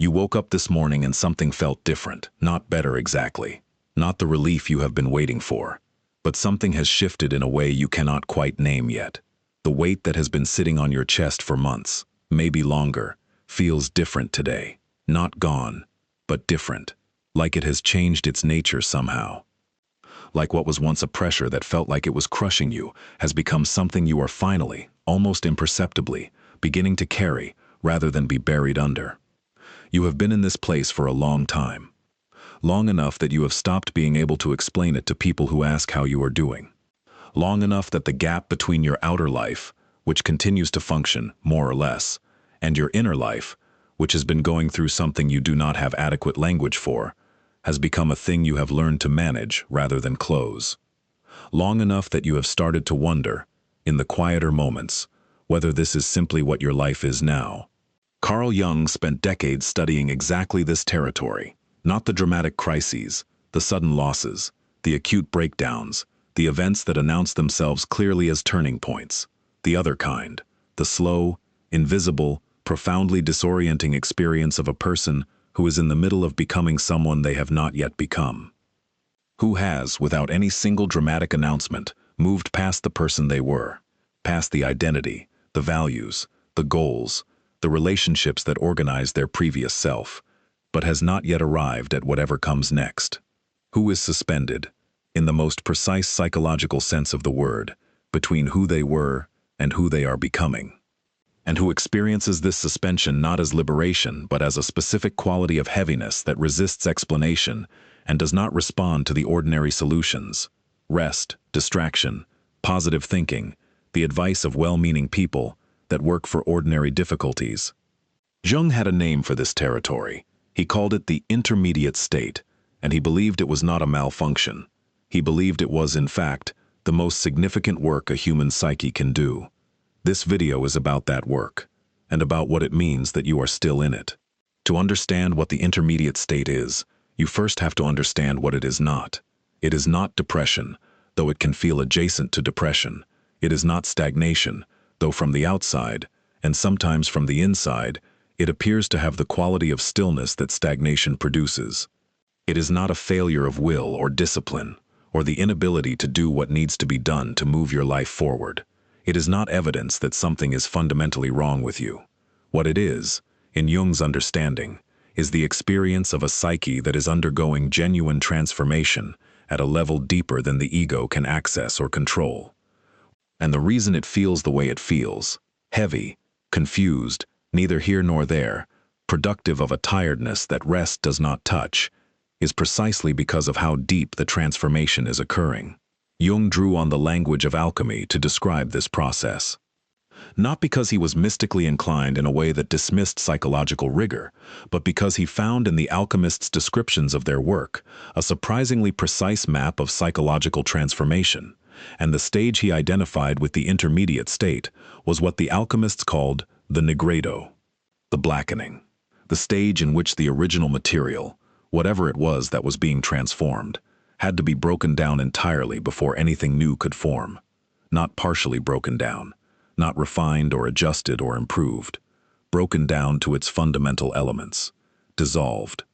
You woke up this morning and something felt different, not better exactly. Not the relief you have been waiting for. But something has shifted in a way you cannot quite name yet. The weight that has been sitting on your chest for months, maybe longer, feels different today. Not gone, but different. Like it has changed its nature somehow. Like what was once a pressure that felt like it was crushing you has become something you are finally, almost imperceptibly, beginning to carry rather than be buried under. You have been in this place for a long time. Long enough that you have stopped being able to explain it to people who ask how you are doing. Long enough that the gap between your outer life, which continues to function, more or less, and your inner life, which has been going through something you do not have adequate language for, has become a thing you have learned to manage rather than close. Long enough that you have started to wonder, in the quieter moments, whether this is simply what your life is now. Carl Jung spent decades studying exactly this territory, not the dramatic crises, the sudden losses, the acute breakdowns, the events that announce themselves clearly as turning points, the other kind, the slow, invisible, profoundly disorienting experience of a person who is in the middle of becoming someone they have not yet become. Who has, without any single dramatic announcement, moved past the person they were, past the identity, the values, the goals, the relationships that organize their previous self, but has not yet arrived at whatever comes next. Who is suspended, in the most precise psychological sense of the word, between who they were and who they are becoming. And who experiences this suspension not as liberation but as a specific quality of heaviness that resists explanation and does not respond to the ordinary solutions, rest, distraction, positive thinking, the advice of well-meaning people that work for ordinary difficulties. Jung had a name for this territory. He called it the intermediate state, and he believed it was not a malfunction. He believed it was, in fact, the most significant work a human psyche can do. This video is about that work, and about what it means that you are still in it. To understand what the intermediate state is, you first have to understand what it is not. It is not depression, though it can feel adjacent to depression. It is not stagnation, though from the outside, and sometimes from the inside, it appears to have the quality of stillness that stagnation produces. It is not a failure of will or discipline, or the inability to do what needs to be done to move your life forward. It is not evidence that something is fundamentally wrong with you. What it is, in Jung's understanding, is the experience of a psyche that is undergoing genuine transformation at a level deeper than the ego can access or control. And the reason it feels the way it feels, heavy, confused, neither here nor there, productive of a tiredness that rest does not touch, is precisely because of how deep the transformation is occurring. Jung drew on the language of alchemy to describe this process. Not because he was mystically inclined in a way that dismissed psychological rigor, but because he found in the alchemists' descriptions of their work a surprisingly precise map of psychological transformation, and the stage he identified with the intermediate state was what the alchemists called the nigredo, the blackening, the stage in which the original material, whatever it was that was being transformed, had to be broken down entirely before anything new could form. Not partially broken down, not refined or adjusted or improved, broken down to its fundamental elements, dissolved,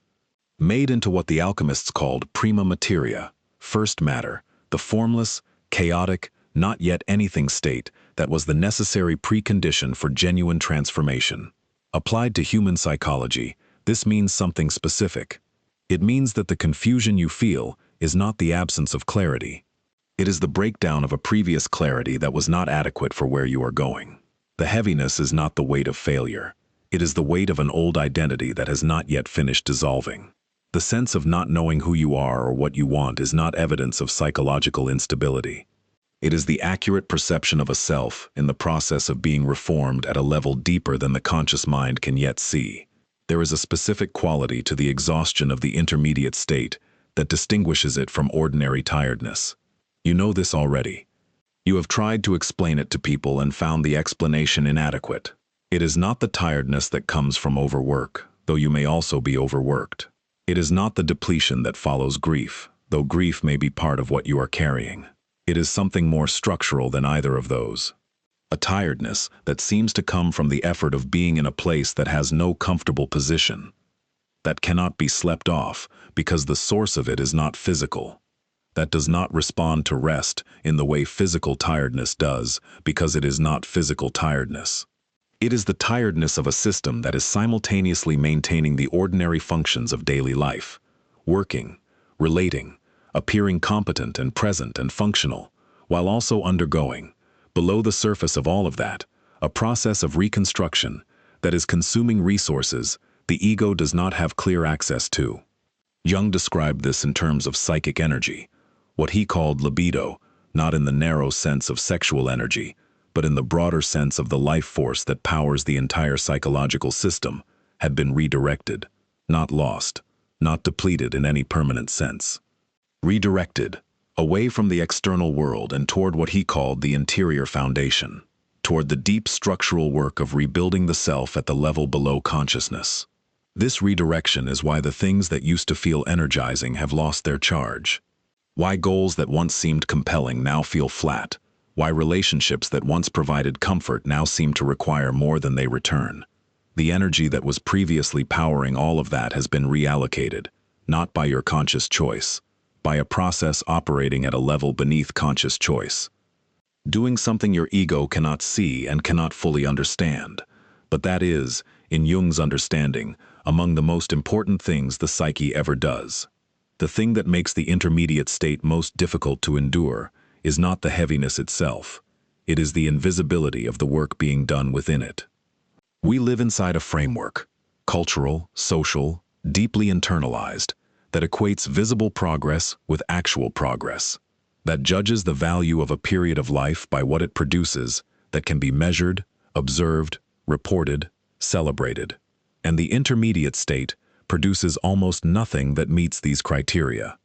made into what the alchemists called prima materia, first matter, the formless, chaotic, not yet anything state that was the necessary precondition for genuine transformation. Applied to human psychology, this means something specific. It means that the confusion you feel is not the absence of clarity. It is the breakdown of a previous clarity that was not adequate for where you are going. The heaviness is not the weight of failure. It is the weight of an old identity that has not yet finished dissolving. The sense of not knowing who you are or what you want is not evidence of psychological instability. It is the accurate perception of a self in the process of being reformed at a level deeper than the conscious mind can yet see. There is a specific quality to the exhaustion of the intermediate state that distinguishes it from ordinary tiredness. You know this already. You have tried to explain it to people and found the explanation inadequate. It is not the tiredness that comes from overwork, though you may also be overworked. It is not the depletion that follows grief, though grief may be part of what you are carrying. It is something more structural than either of those. A tiredness that seems to come from the effort of being in a place that has no comfortable position, that cannot be slept off because the source of it is not physical, that does not respond to rest in the way physical tiredness does because it is not physical tiredness. It is the tiredness of a system that is simultaneously maintaining the ordinary functions of daily life, working, relating, appearing competent and present and functional, while also undergoing, below the surface of all of that, a process of reconstruction that is consuming resources the ego does not have clear access to. Jung described this in terms of psychic energy, what he called libido, not in the narrow sense of sexual energy, but in the broader sense of the life force that powers the entire psychological system, had been redirected, not lost, not depleted in any permanent sense. Redirected, away from the external world and toward what he called the interior foundation, toward the deep structural work of rebuilding the self at the level below consciousness. This redirection is why the things that used to feel energizing have lost their charge. Why goals that once seemed compelling now feel flat. Why relationships that once provided comfort now seem to require more than they return. The energy that was previously powering all of that has been reallocated, not by your conscious choice, by a process operating at a level beneath conscious choice. Doing something your ego cannot see and cannot fully understand, but that is, in Jung's understanding, among the most important things the psyche ever does. The thing that makes the intermediate state most difficult to endure is not the heaviness itself. It is the invisibility of the work being done within it. We live inside a framework, cultural, social, deeply internalized, that equates visible progress with actual progress, that judges the value of a period of life by what it produces that can be measured, observed, reported, celebrated. And the intermediate state produces almost nothing that meets these criteria.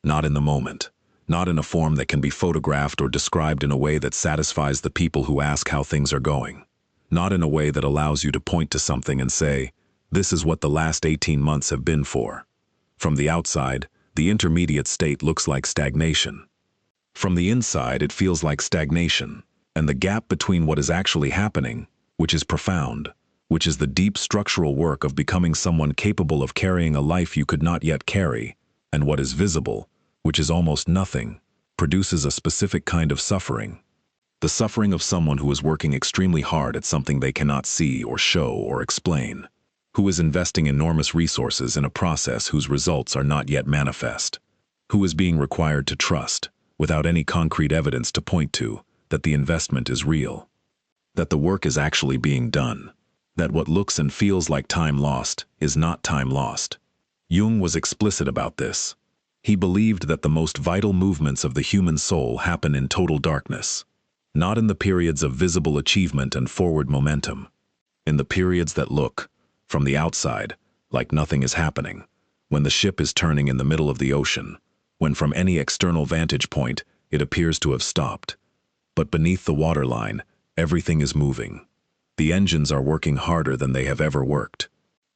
Not in the moment, not in a form that can be photographed or described in a way that satisfies the people who ask how things are going. Not in a way that allows you to point to something and say, this is what the last 18 months have been for. From the outside, the intermediate state looks like stagnation. From the inside, it feels like stagnation, and the gap between what is actually happening, which is profound, which is the deep structural work of becoming someone capable of carrying a life you could not yet carry, and what is visible, which is almost nothing, produces a specific kind of suffering. The suffering of someone who is working extremely hard at something they cannot see or show or explain, who is investing enormous resources in a process whose results are not yet manifest, who is being required to trust, without any concrete evidence to point to, that the investment is real, that the work is actually being done, that what looks and feels like time lost is not time lost. Jung was explicit about this. He believed that the most vital movements of the human soul happen in total darkness, not in the periods of visible achievement and forward momentum, in the periods that look, from the outside, like nothing is happening, when the ship is turning in the middle of the ocean, when from any external vantage point it appears to have stopped. But beneath the waterline, everything is moving. The engines are working harder than they have ever worked.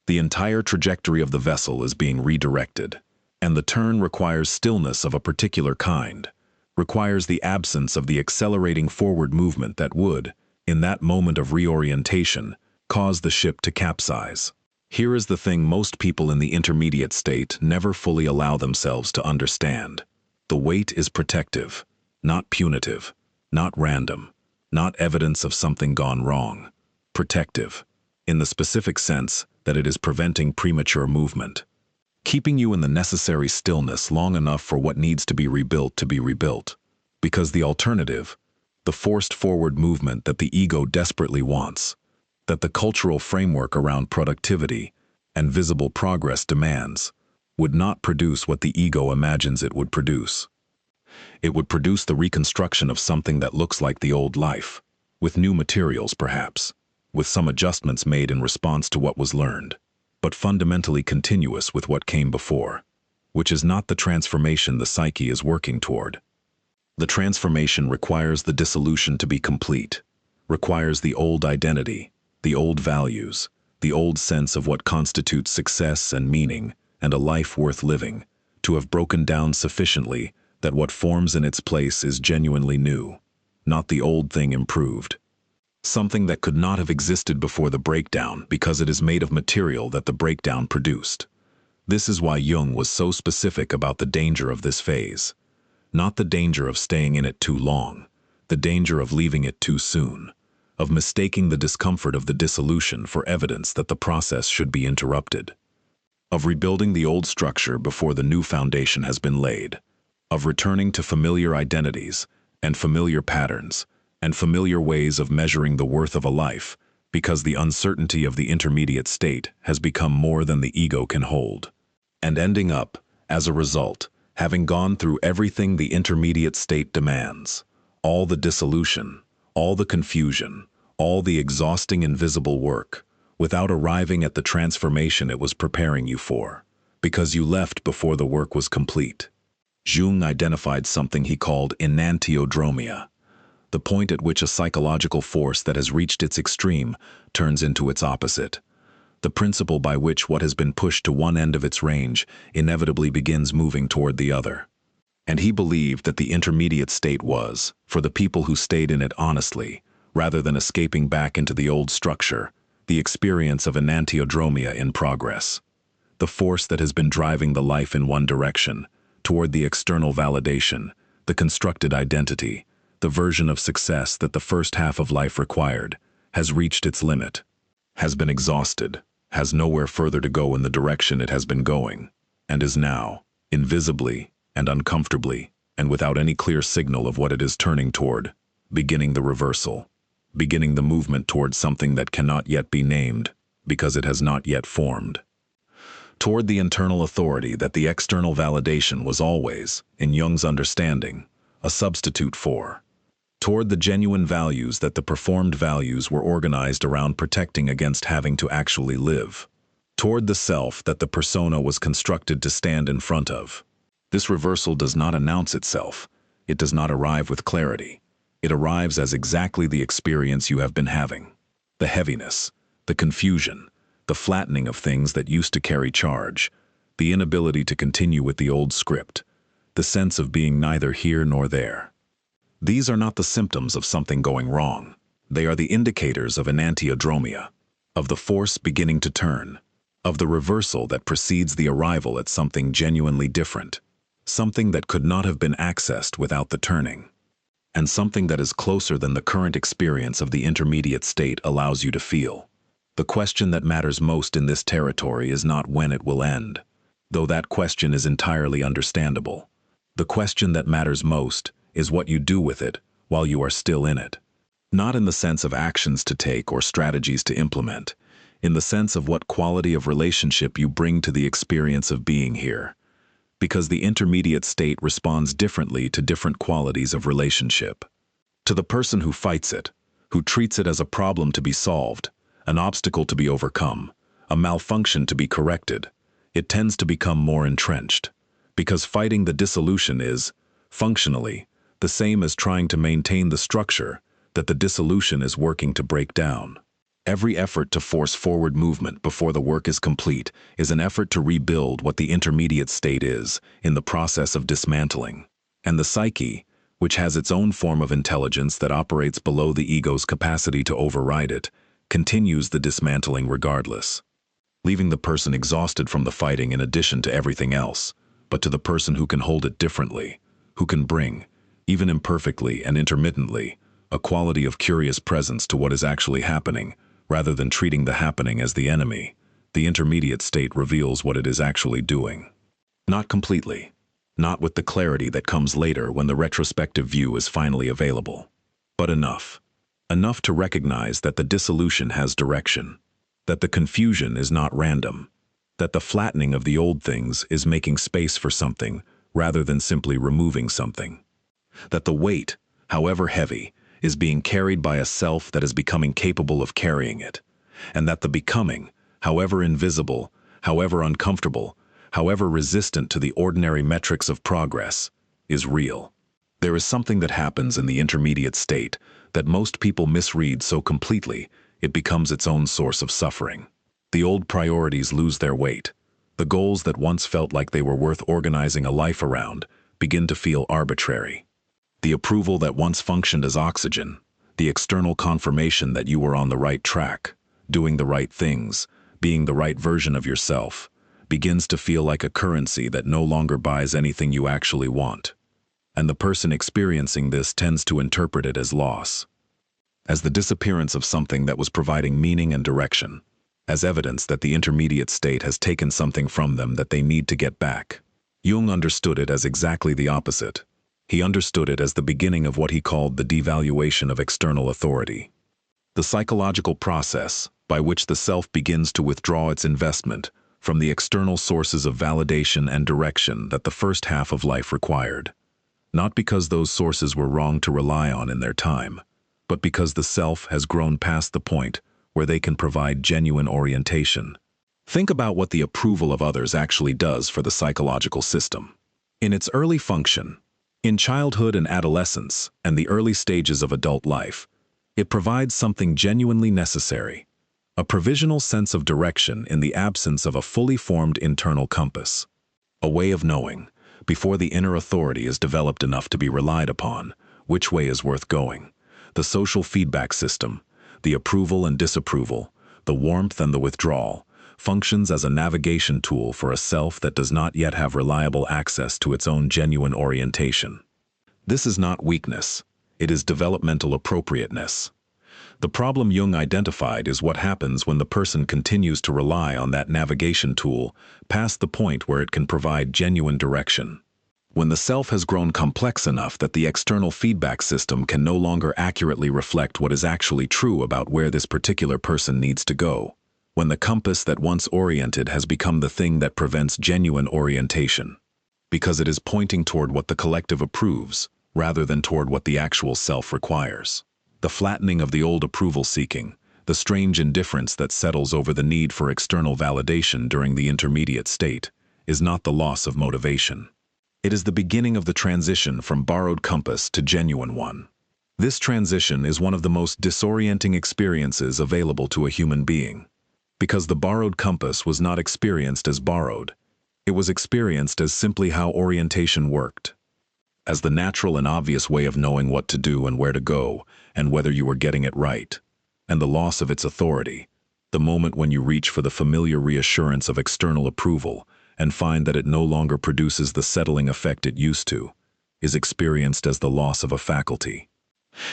The entire trajectory of the vessel is being redirected, and the turn requires stillness of a particular kind, requires the absence of the accelerating forward movement that would, in that moment of reorientation, cause the ship to capsize. Here is the thing most people in the intermediate state never fully allow themselves to understand. The weight is protective, not punitive, not random, not evidence of something gone wrong. Protective, in the specific sense that it is preventing premature movement, keeping you in the necessary stillness long enough for what needs to be rebuilt, because the alternative, the forced forward movement that the ego desperately wants, that the cultural framework around productivity and visible progress demands, would not produce what the ego imagines it would produce. It would produce the reconstruction of something that looks like the old life, with new materials perhaps, with some adjustments made in response to what was learned, but fundamentally continuous with what came before, which is not the transformation the psyche is working toward. The transformation requires the dissolution to be complete, requires the old identity, the old values, the old sense of what constitutes success and meaning and a life worth living, to have broken down sufficiently that what forms in its place is genuinely new, not the old thing improved. Something that could not have existed before the breakdown because it is made of material that the breakdown produced. This is why Jung was so specific about the danger of this phase. Not the danger of staying in it too long, the danger of leaving it too soon, of mistaking the discomfort of the dissolution for evidence that the process should be interrupted, of rebuilding the old structure before the new foundation has been laid, of returning to familiar identities and familiar patterns and familiar ways of measuring the worth of a life, because the uncertainty of the intermediate state has become more than the ego can hold. And ending up, as a result, having gone through everything the intermediate state demands, all the dissolution, all the confusion, all the exhausting invisible work, without arriving at the transformation it was preparing you for, because you left before the work was complete. Jung identified something he called enantiodromia, the point at which a psychological force that has reached its extreme turns into its opposite, the principle by which what has been pushed to one end of its range inevitably begins moving toward the other. And he believed that the intermediate state was, for the people who stayed in it honestly, rather than escaping back into the old structure, the experience of enantiodromia in progress, the force that has been driving the life in one direction, toward the external validation, the constructed identity, the version of success that the first half of life required, has reached its limit, has been exhausted, has nowhere further to go in the direction it has been going, and is now, invisibly and uncomfortably, and without any clear signal of what it is turning toward, beginning the reversal, beginning the movement toward something that cannot yet be named, because it has not yet formed. Toward the internal authority that the external validation was always, in Jung's understanding, a substitute for. Toward the genuine values that the performed values were organized around protecting against having to actually live. Toward the self that the persona was constructed to stand in front of. This reversal does not announce itself. It does not arrive with clarity. It arrives as exactly the experience you have been having. The heaviness, the confusion, the flattening of things that used to carry charge, the inability to continue with the old script, the sense of being neither here nor there. These are not the symptoms of something going wrong. They are the indicators of enantiodromia, of the force beginning to turn, of the reversal that precedes the arrival at something genuinely different, something that could not have been accessed without the turning, and something that is closer than the current experience of the intermediate state allows you to feel. The question that matters most in this territory is not when it will end, though that question is entirely understandable. The question that matters most is what you do with it while you are still in it. Not in the sense of actions to take or strategies to implement, in the sense of what quality of relationship you bring to the experience of being here. Because the intermediate state responds differently to different qualities of relationship. To the person who fights it, who treats it as a problem to be solved, an obstacle to be overcome, a malfunction to be corrected, it tends to become more entrenched, because fighting the dissolution is, functionally, the same as trying to maintain the structure that the dissolution is working to break down. Every effort to force forward movement before the work is complete is an effort to rebuild what the intermediate state is in the process of dismantling. And the psyche, which has its own form of intelligence that operates below the ego's capacity to override it, continues the dismantling regardless, leaving the person exhausted from the fighting in addition to everything else, but to the person who can hold it differently, who can bring, even imperfectly and intermittently, a quality of curious presence to what is actually happening, rather than treating the happening as the enemy. The intermediate state reveals what it is actually doing. Not completely, not with the clarity that comes later when the retrospective view is finally available, but enough. Enough to recognize that the dissolution has direction, that the confusion is not random, that the flattening of the old things is making space for something rather than simply removing something, that the weight, however heavy, is being carried by a self that is becoming capable of carrying it, and that the becoming, however invisible, however uncomfortable, however resistant to the ordinary metrics of progress, is real. There is something that happens in the intermediate state that most people misread so completely it becomes its own source of suffering. The old priorities lose their weight. The goals that once felt like they were worth organizing a life around begin to feel arbitrary. The approval that once functioned as oxygen, the external confirmation that you were on the right track, doing the right things, being the right version of yourself, begins to feel like a currency that no longer buys anything you actually want. And the person experiencing this tends to interpret it as loss, as the disappearance of something that was providing meaning and direction, as evidence that the intermediate state has taken something from them that they need to get back. Jung understood it as exactly the opposite. He understood it as the beginning of what he called the devaluation of external authority. The psychological process by which the self begins to withdraw its investment from the external sources of validation and direction that the first half of life required. Not because those sources were wrong to rely on in their time, but because the self has grown past the point where they can provide genuine orientation. Think about what the approval of others actually does for the psychological system. In its early function, in childhood and adolescence, and the early stages of adult life, it provides something genuinely necessary, a provisional sense of direction in the absence of a fully formed internal compass, a way of knowing, before the inner authority is developed enough to be relied upon, which way is worth going. The social feedback system, the approval and disapproval, the warmth and the withdrawal, functions as a navigation tool for a self that does not yet have reliable access to its own genuine orientation. This is not weakness, it is developmental appropriateness. The problem Jung identified is what happens when the person continues to rely on that navigation tool past the point where it can provide genuine direction. When the self has grown complex enough that the external feedback system can no longer accurately reflect what is actually true about where this particular person needs to go. When the compass that once oriented has become the thing that prevents genuine orientation. Because it is pointing toward what the collective approves, rather than toward what the actual self requires. The flattening of the old approval-seeking, the strange indifference that settles over the need for external validation during the intermediate state, is not the loss of motivation. It is the beginning of the transition from borrowed compass to genuine one. This transition is one of the most disorienting experiences available to a human being. Because the borrowed compass was not experienced as borrowed. It was experienced as simply how orientation worked. As the natural and obvious way of knowing what to do and where to go, and whether you were getting it right. And the loss of its authority, the moment when you reach for the familiar reassurance of external approval and find that it no longer produces the settling effect it used to, is experienced as the loss of a faculty.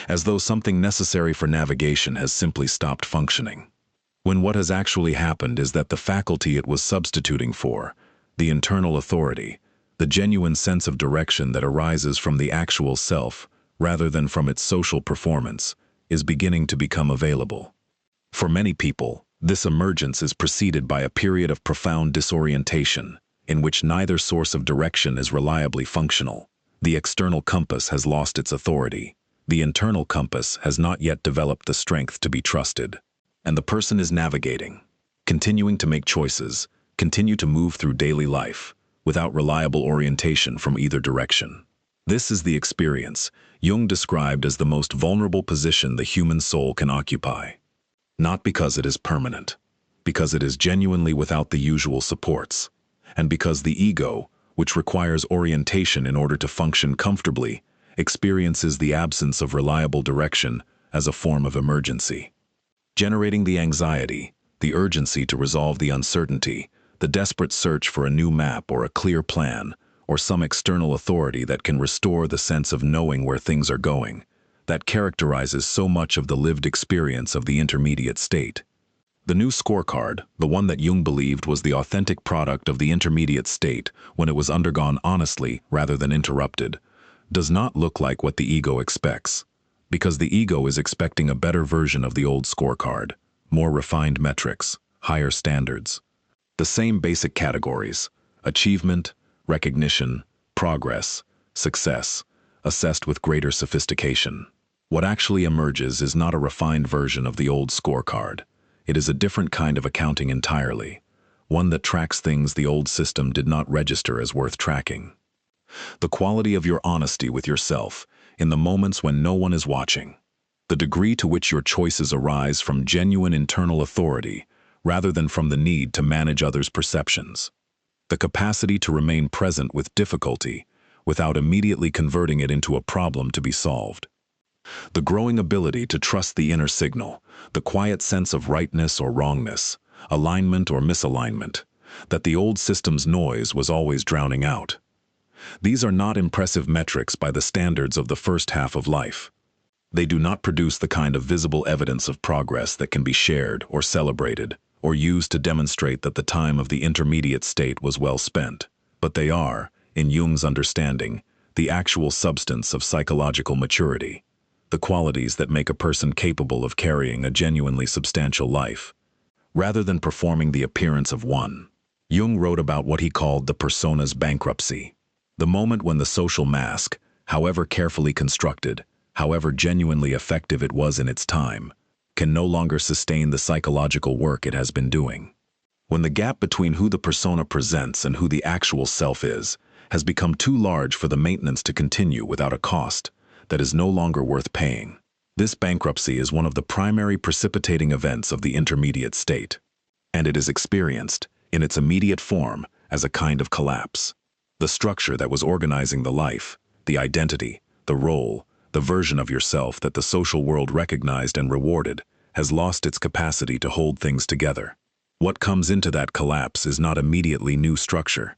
As though something necessary for navigation has simply stopped functioning. When what has actually happened is that the faculty it was substituting for, the internal authority, the genuine sense of direction that arises from the actual self, rather than from its social performance, is beginning to become available. For many people, this emergence is preceded by a period of profound disorientation, in which neither source of direction is reliably functional. The external compass has lost its authority. The internal compass has not yet developed the strength to be trusted. And the person is navigating, continuing to make choices, continue to move through daily life, without reliable orientation from either direction. This is the experience Jung described as the most vulnerable position the human soul can occupy. Not because it is permanent, because it is genuinely without the usual supports, and because the ego, which requires orientation in order to function comfortably, experiences the absence of reliable direction as a form of emergency. Generating the anxiety, the urgency to resolve the uncertainty, the desperate search for a new map or a clear plan, or some external authority that can restore the sense of knowing where things are going, that characterizes so much of the lived experience of the intermediate state. The new scorecard, the one that Jung believed was the authentic product of the intermediate state when it was undergone honestly rather than interrupted, does not look like what the ego expects, because the ego is expecting a better version of the old scorecard, more refined metrics, higher standards. The same basic categories: achievement, recognition, progress, success, assessed with greater sophistication. What actually emerges is not a refined version of the old scorecard. It is a different kind of accounting entirely, one that tracks things the old system did not register as worth tracking. The quality of your honesty with yourself in the moments when no one is watching. The degree to which your choices arise from genuine internal authority rather than from the need to manage others' perceptions. The capacity to remain present with difficulty without immediately converting it into a problem to be solved. The growing ability to trust the inner signal, the quiet sense of rightness or wrongness, alignment or misalignment, that the old system's noise was always drowning out. These are not impressive metrics by the standards of the first half of life. They do not produce the kind of visible evidence of progress that can be shared or celebrated or used to demonstrate that the time of the intermediate state was well spent. But they are, in Jung's understanding, the actual substance of psychological maturity, the qualities that make a person capable of carrying a genuinely substantial life, rather than performing the appearance of one. Jung wrote about what he called the persona's bankruptcy, the moment when the social mask, however carefully constructed, however genuinely effective it was in its time, can no longer sustain the psychological work it has been doing. When the gap between who the persona presents and who the actual self is has become too large for the maintenance to continue without a cost that is no longer worth paying. This bankruptcy is one of the primary precipitating events of the intermediate state, and it is experienced, in its immediate form, as a kind of collapse. The structure that was organizing the life, the identity, the role, the version of yourself that the social world recognized and rewarded, has lost its capacity to hold things together. What comes into that collapse is not immediately new structure.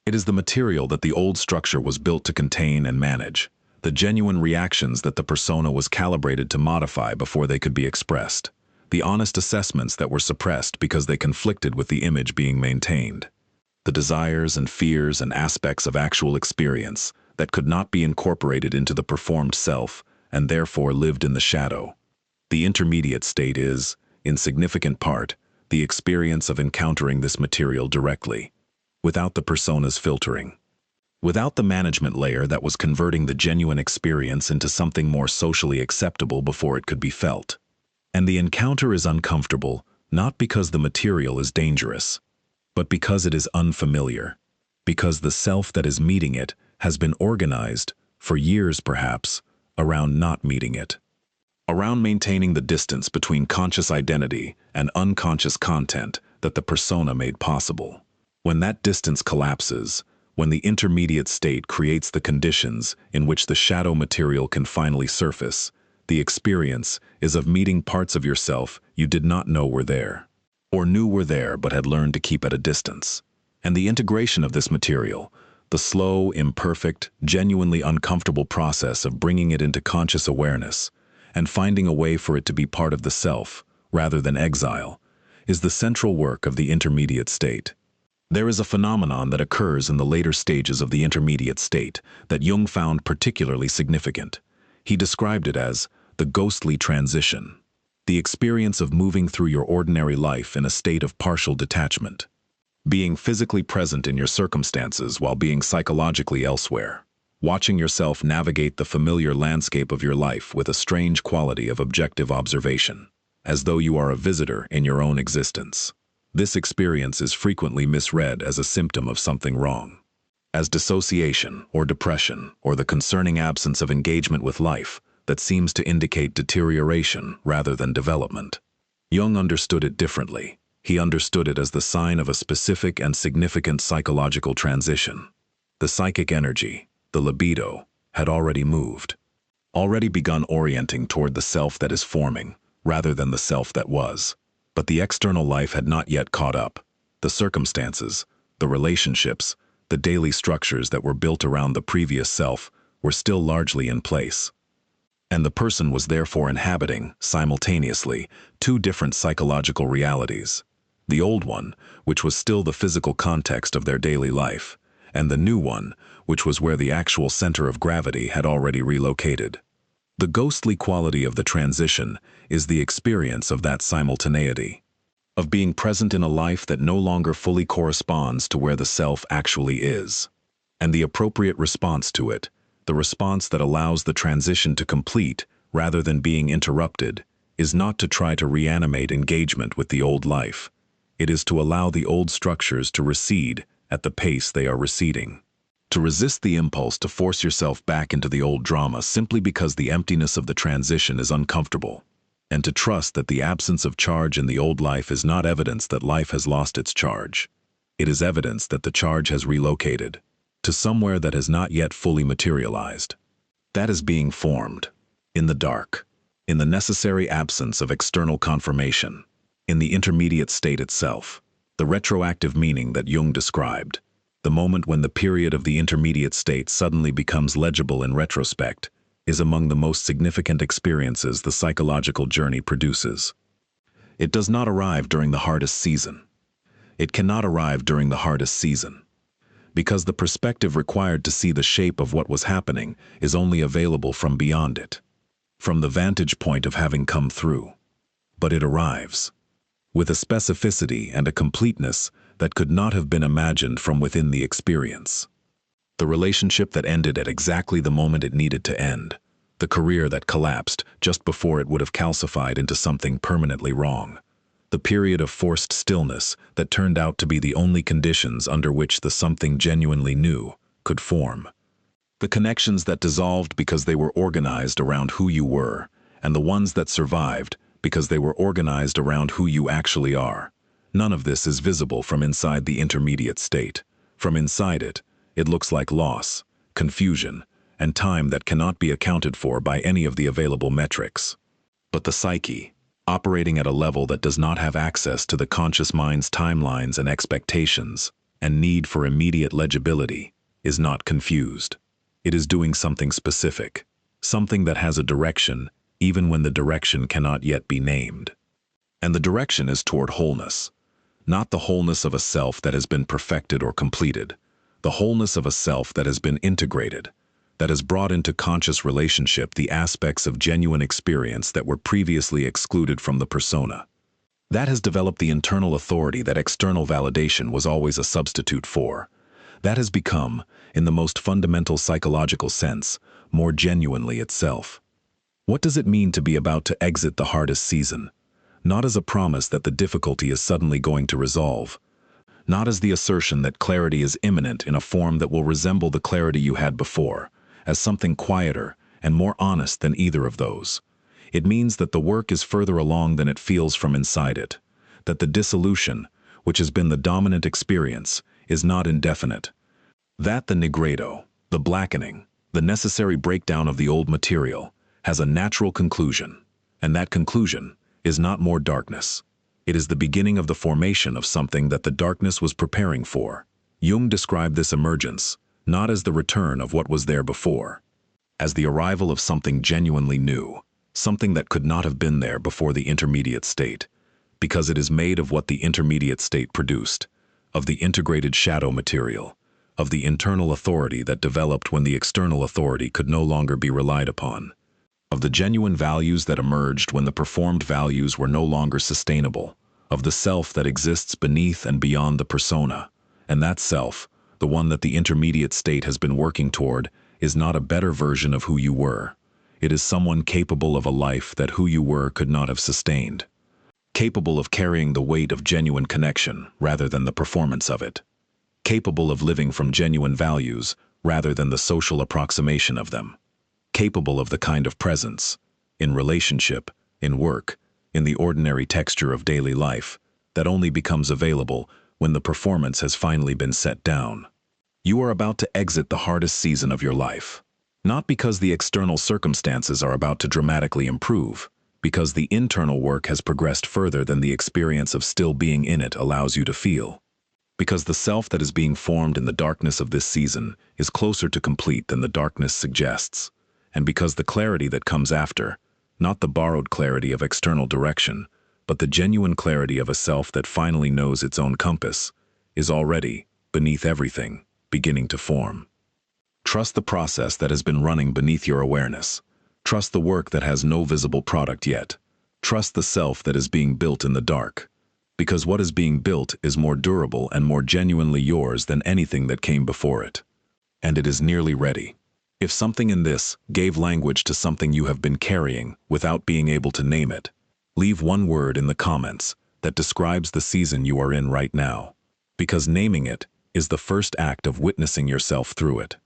It is the material that the old structure was built to contain and manage, the genuine reactions that the persona was calibrated to modify before they could be expressed, the honest assessments that were suppressed because they conflicted with the image being maintained, the desires and fears and aspects of actual experience that could not be incorporated into the performed self and therefore lived in the shadow. The intermediate state is, in significant part, the experience of encountering this material directly, without the persona's filtering, without the management layer that was converting the genuine experience into something more socially acceptable before it could be felt. And the encounter is uncomfortable, not because the material is dangerous, but because it is unfamiliar, because the self that is meeting it has been organized, for years perhaps, around not meeting it, around maintaining the distance between conscious identity and unconscious content that the persona made possible. When that distance collapses, when the intermediate state creates the conditions in which the shadow material can finally surface, the experience is of meeting parts of yourself you did not know were there, or knew were there but had learned to keep at a distance. And the integration of this material, the slow, imperfect, genuinely uncomfortable process of bringing it into conscious awareness and finding a way for it to be part of the self, rather than exile, is the central work of the intermediate state. There is a phenomenon that occurs in the later stages of the intermediate state that Jung found particularly significant. He described it as the ghostly transition, the experience of moving through your ordinary life in a state of partial detachment, being physically present in your circumstances while being psychologically elsewhere, watching yourself navigate the familiar landscape of your life with a strange quality of objective observation, as though you are a visitor in your own existence. This experience is frequently misread as a symptom of something wrong, as dissociation or depression or the concerning absence of engagement with life that seems to indicate deterioration rather than development. Jung understood it differently. He understood it as the sign of a specific and significant psychological transition. The psychic energy, the libido, had already moved, already begun orienting toward the self that is forming, rather than the self that was. But the external life had not yet caught up. The circumstances, the relationships, the daily structures that were built around the previous self were still largely in place. And the person was therefore inhabiting, simultaneously, two different psychological realities. The old one, which was still the physical context of their daily life, and the new one, which was where the actual center of gravity had already relocated. The ghostly quality of the transition is the experience of that simultaneity, of being present in a life that no longer fully corresponds to where the self actually is, and the appropriate response to it, the response that allows the transition to complete rather than being interrupted, is not to try to reanimate engagement with the old life. It is to allow the old structures to recede at the pace they are receding. To resist the impulse to force yourself back into the old drama simply because the emptiness of the transition is uncomfortable, and to trust that the absence of charge in the old life is not evidence that life has lost its charge. It is evidence that the charge has relocated to somewhere that has not yet fully materialized. That is being formed, in the dark, in the necessary absence of external confirmation, in the intermediate state itself. The retroactive meaning that Jung described, the moment when the period of the intermediate state suddenly becomes legible in retrospect, is among the most significant experiences the psychological journey produces. It does not arrive during the hardest season. It cannot arrive during the hardest season, because the perspective required to see the shape of what was happening is only available from beyond it, from the vantage point of having come through. But it arrives with a specificity and a completeness that could not have been imagined from within the experience. The relationship that ended at exactly the moment it needed to end, the career that collapsed just before it would have calcified into something permanently wrong, the period of forced stillness that turned out to be the only conditions under which the something genuinely new could form. The connections that dissolved because they were organized around who you were, and the ones that survived because they were organized around who you actually are. None of this is visible from inside the intermediate state. From inside it, it looks like loss, confusion, and time that cannot be accounted for by any of the available metrics. But the psyche, operating at a level that does not have access to the conscious mind's timelines and expectations, and need for immediate legibility, is not confused. It is doing something specific, something that has a direction, even when the direction cannot yet be named. And the direction is toward wholeness, not the wholeness of a self that has been perfected or completed, the wholeness of a self that has been integrated, that has brought into conscious relationship the aspects of genuine experience that were previously excluded from the persona. That has developed the internal authority that external validation was always a substitute for. That has become, in the most fundamental psychological sense, more genuinely itself. What does it mean to be about to exit the hardest season? Not as a promise that the difficulty is suddenly going to resolve, not as the assertion that clarity is imminent in a form that will resemble the clarity you had before, as something quieter and more honest than either of those. It means that the work is further along than it feels from inside it, that the dissolution, which has been the dominant experience, is not indefinite, that the nigredo, the blackening, the necessary breakdown of the old material, has a natural conclusion, and that conclusion is not more darkness. It is the beginning of the formation of something that the darkness was preparing for. Jung described this emergence not as the return of what was there before, as the arrival of something genuinely new, something that could not have been there before the intermediate state, because it is made of what the intermediate state produced, of the integrated shadow material, of the internal authority that developed when the external authority could no longer be relied upon, of the genuine values that emerged when the performed values were no longer sustainable, of the self that exists beneath and beyond the persona. And that self, the one that the intermediate state has been working toward, is not a better version of who you were. It is someone capable of a life that who you were could not have sustained, capable of carrying the weight of genuine connection rather than the performance of it, capable of living from genuine values rather than the social approximation of them, capable of the kind of presence, in relationship, in work, in the ordinary texture of daily life, that only becomes available when the performance has finally been set down. You are about to exit the hardest season of your life, not because the external circumstances are about to dramatically improve, because the internal work has progressed further than the experience of still being in it allows you to feel, because the self that is being formed in the darkness of this season is closer to complete than the darkness suggests, and because the clarity that comes after, not the borrowed clarity of external direction, but the genuine clarity of a self that finally knows its own compass, is already, beneath everything, beginning to form. Trust the process that has been running beneath your awareness. Trust the work that has no visible product yet. Trust the self that is being built in the dark. Because what is being built is more durable and more genuinely yours than anything that came before it. And it is nearly ready. If something in this gave language to something you have been carrying without being able to name it, leave one word in the comments that describes the season you are in right now, because naming it is the first act of witnessing yourself through it.